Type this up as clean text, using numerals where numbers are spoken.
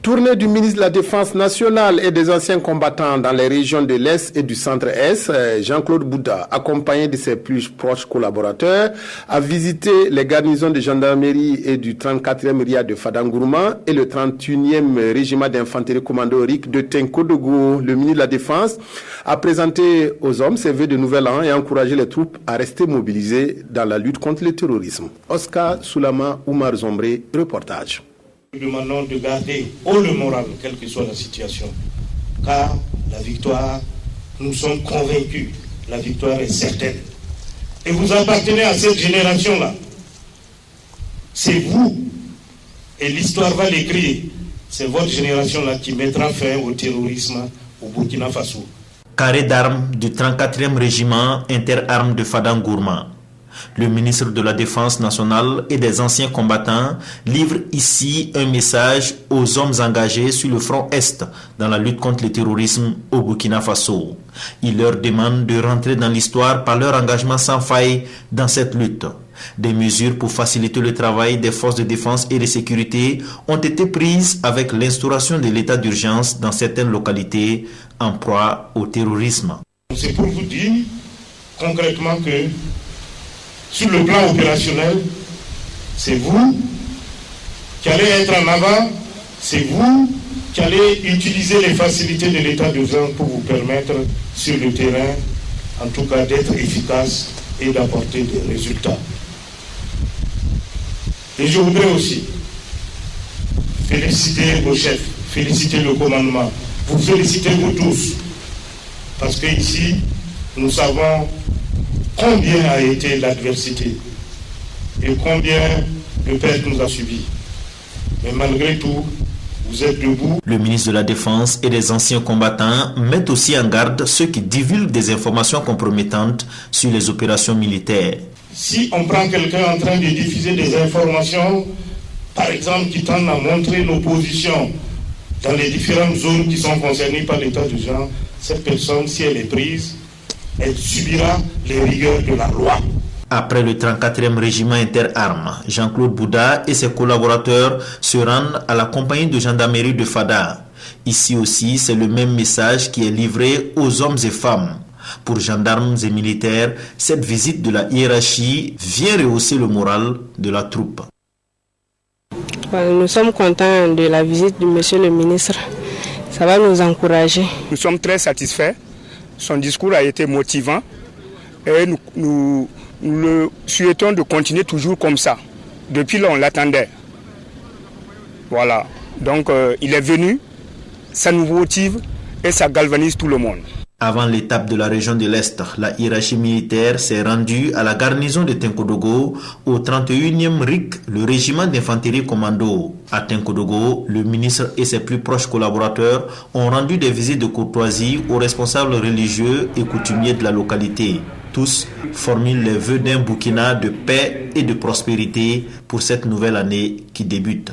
Tournée du ministre de la Défense nationale et des anciens combattants dans les régions de l'Est et du Centre-Est, Jean-Claude Bouda, accompagné de ses plus proches collaborateurs, a visité les garnisons de gendarmerie et du 34e RIA de Fadangourma et le 31e régiment d'infanterie commando RIC de Tenkodogo. Le ministre de la Défense a présenté aux hommes ses vœux de nouvel an et encouragé les troupes à rester mobilisées dans la lutte contre le terrorisme. Oscar Soulama Oumar Zombré, reportage. Nous demandons de garder haut le moral, quelle que soit la situation, car la victoire, nous sommes convaincus, la victoire est certaine. Et vous appartenez à cette génération-là. C'est vous, et l'histoire va l'écrire, c'est votre génération-là qui mettra fin au terrorisme au Burkina Faso. Carré d'armes du 34e régiment interarmes de Fadangourma. Le ministre de la Défense nationale et des anciens combattants livre ici un message aux hommes engagés sur le front Est dans la lutte contre le terrorisme au Burkina Faso. Il leur demande de rentrer dans l'histoire par leur engagement sans faille dans cette lutte. Des mesures pour faciliter le travail des forces de défense et de sécurité ont été prises avec l'instauration de l'état d'urgence dans certaines localités en proie au terrorisme. C'est pour vous dire concrètement que sur le plan opérationnel, c'est vous qui allez être en avant, c'est vous qui allez utiliser les facilités de l'état d'urgence pour vous permettre sur le terrain, en tout cas d'être efficace et d'apporter des résultats. Et je voudrais aussi féliciter vos chefs, féliciter le commandement, vous féliciter vous tous, parce que ici, nous savons combien a été l'adversité et combien de pertes nous a subi. Mais malgré tout, vous êtes debout. Le ministre de la Défense et des anciens combattants met aussi en garde ceux qui divulguent des informations compromettantes sur les opérations militaires. Si on prend quelqu'un en train de diffuser des informations, par exemple, qui tendent à montrer nos positions dans les différentes zones qui sont concernées par l'état d'urgence, cette personne, si elle est prise, elle subira les rigueurs de la loi. Après le 34e régiment interarmes, Jean-Claude Bouda et ses collaborateurs se rendent à la compagnie de gendarmerie de Fada. Ici aussi, c'est le même message qui est livré aux hommes et femmes. Pour gendarmes et militaires, cette visite de la hiérarchie vient rehausser le moral de la troupe. Nous sommes contents de la visite du monsieur le ministre. Ça va nous encourager. Nous sommes très satisfaits. Son discours a été motivant et nous le souhaitons de continuer toujours comme ça. Depuis là, on l'attendait. Voilà. Donc, il est venu, ça nous motive et ça galvanise tout le monde. Avant l'étape de la région de l'Est, la hiérarchie militaire s'est rendue à la garnison de Tenkodogo, au 31e RIC, le régiment d'infanterie commando. À Tenkodogo, le ministre et ses plus proches collaborateurs ont rendu des visites de courtoisie aux responsables religieux et coutumiers de la localité. Tous formulent les vœux d'un Burkina de paix et de prospérité pour cette nouvelle année qui débute.